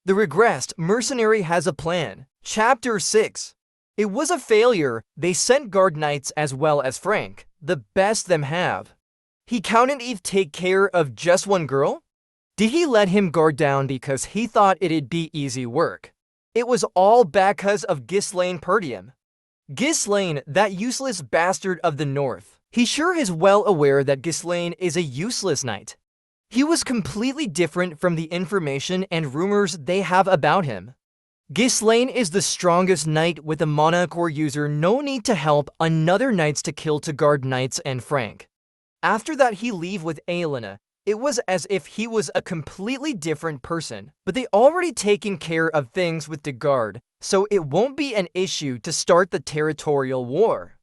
The Regressed Mercenary has a plan. Chapter 6. It was a failure. They sent guard knights as well as Frank, the best them have. He counted Eve take care of just one girl? Did he let him guard down because he thought it'd be easy work? It was all because of Ghislaine Perdium. Ghislaine, that useless bastard of the north. He sure is well aware that Ghislaine is a useless knight. He was completely different from the information and rumors they have about him. Ghislaine is the strongest knight with a mana core user, no need to help another knights to kill to guard knights and Frank. After that he leave with Aelina. It was as if he was a completely different person, but they already taken care of things with the guard, so it won't be an issue to start the territorial war.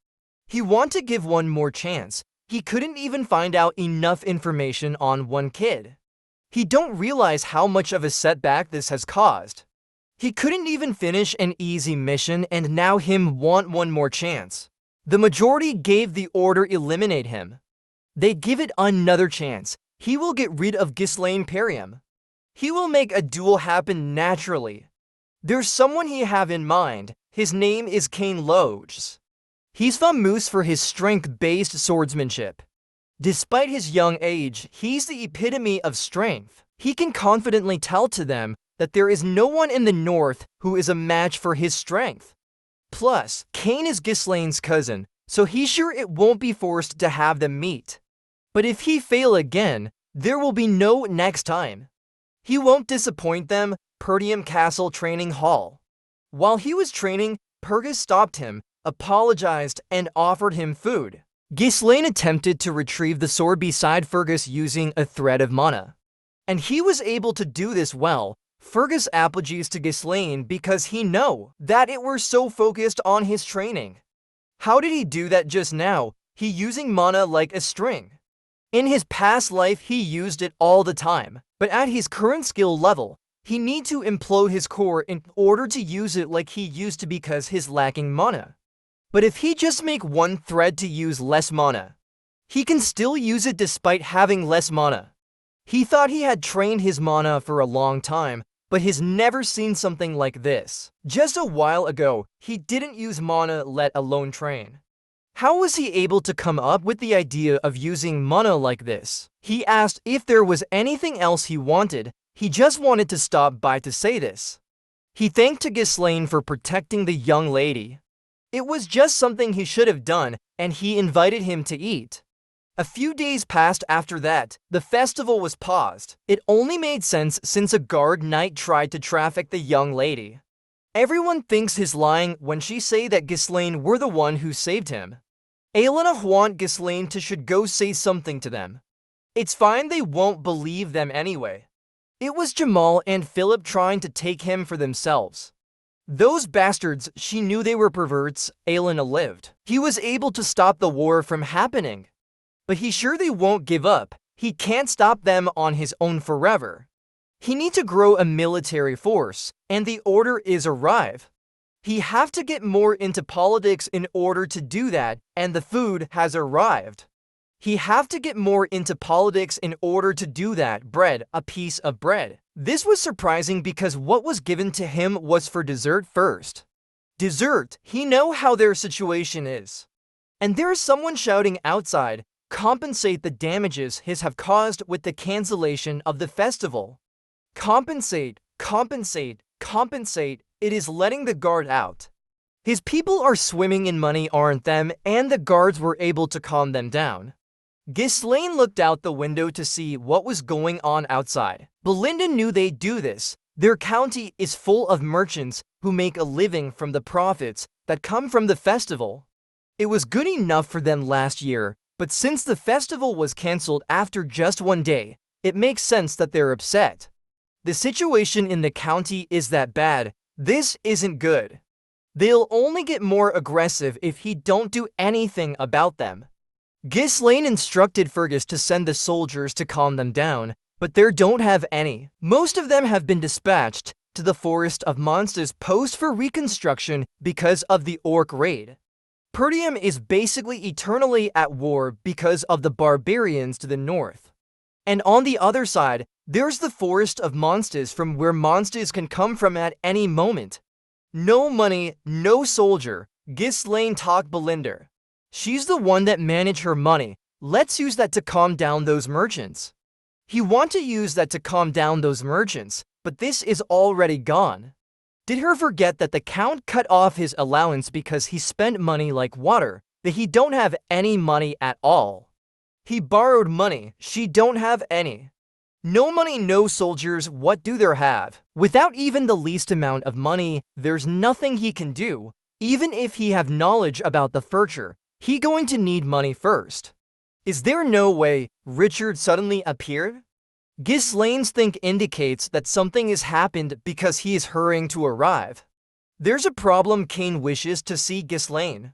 He want to give one more chance. He couldn't even find out enough information on one kid. He don't realize how much of a setback this has caused. He couldn't even finish an easy mission and now him want one more chance. The majority gave the order eliminate him. They give it another chance. He will get rid of Ghislaine Perdium. He will make a duel happen naturally. There's someone he have in mind. His name is Cain Loges. He's famous for his strength-based swordsmanship. Despite his young age, he's the epitome of strength. He can confidently tell to them that there is no one in the north who is a match for his strength. Plus, Cain is Ghislaine's cousin, so he's sure it won't be forced to have them meet. But if he fail again, there will be no next time. He won't disappoint them. Perdium Castle Training Hall. While he was training, Purgus stopped him, apologized, and offered him food. Ghislaine attempted to retrieve the sword beside Fergus using a thread of mana. And he was able to do this well. Fergus apologies to Ghislaine because he know that it were so focused on his training. How did he do that just now? He using mana like a string. In his past life he used it all the time, but at his current skill level, he need to implode his core in order to use it like he used to because he's lacking mana. But if he just make one thread to use less mana, he can still use it despite having less mana. He thought he had trained his mana for a long time, but he's never seen something like this. Just a while ago, he didn't use mana, let alone train. How was he able to come up with the idea of using mana like this? He asked if there was anything else he wanted. He just wanted to stop by to say this. He thanked Ghislaine for protecting the young lady. It was just something he should have done, and he invited him to eat. A few days passed after that. The festival was paused. It only made sense since a guard knight tried to traffic the young lady. Everyone thinks he's lying when she say that Ghislaine were the one who saved him. Aelina want Ghislaine to should go say something to them. It's fine, they won't believe them anyway. It was Jamal and Philip trying to take him for themselves. Those bastards, she knew they were perverts. Aelina lived. He was able to stop the war from happening. But he's sure they won't give up. He can't stop them on his own forever. He needs to grow a military force, and the order is arrive. He have to get more into politics in order to do that, and the food has arrived. He have to get more into politics in order to do that. Bread, a piece of bread. This was surprising because what was given to him was for dessert first. Dessert, he know how their situation is. And there is someone shouting outside, compensate the damages his have caused with the cancellation of the festival. Compensate, compensate, compensate. It is letting the guard out. His people are swimming in money, aren't them? And the guards were able to calm them down. Ghislaine looked out the window to see what was going on outside. Belinda knew they'd do this. Their county is full of merchants who make a living from the profits that come from the festival. It was good enough for them last year, but since the festival was cancelled after just one day, it makes sense that they're upset. The situation in the county is that bad. This isn't good. They'll only get more aggressive if he don't do anything about them. Ghislaine instructed Fergus to send the soldiers to calm them down, but there don't have any. Most of them have been dispatched to the Forest of Monsters post for reconstruction because of the orc raid. Perdium is basically eternally at war because of the barbarians to the north. And on the other side, there's the forest of monsters from where monsters can come from at any moment. No money, no soldier. Ghislaine talk Belinda. She's the one that manage her money. Let's use that to calm down those merchants. He want to use that to calm down those merchants, but this is already gone. Did her forget that the count cut off his allowance because he spent money like water, that he don't have any money at all? He borrowed money, she don't have any. No money, no soldiers, what do they have? Without even the least amount of money, there's nothing he can do. Even if he have knowledge about the future, he going to need money first. Is there no way Richard suddenly appeared? Ghislaine's think indicates that something has happened because he is hurrying to arrive. There's a problem. Kane wishes to see Ghislaine.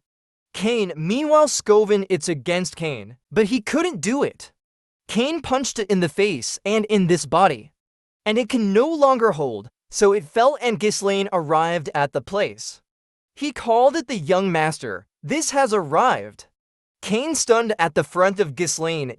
Kane, meanwhile Scoven it's against Kane, but he couldn't do it. Kane punched it in the face and in this body. And it can no longer hold, so it fell and Ghislaine arrived at the place. He called it the young master. This has arrived. Kane stunned at the front of Ghislaine.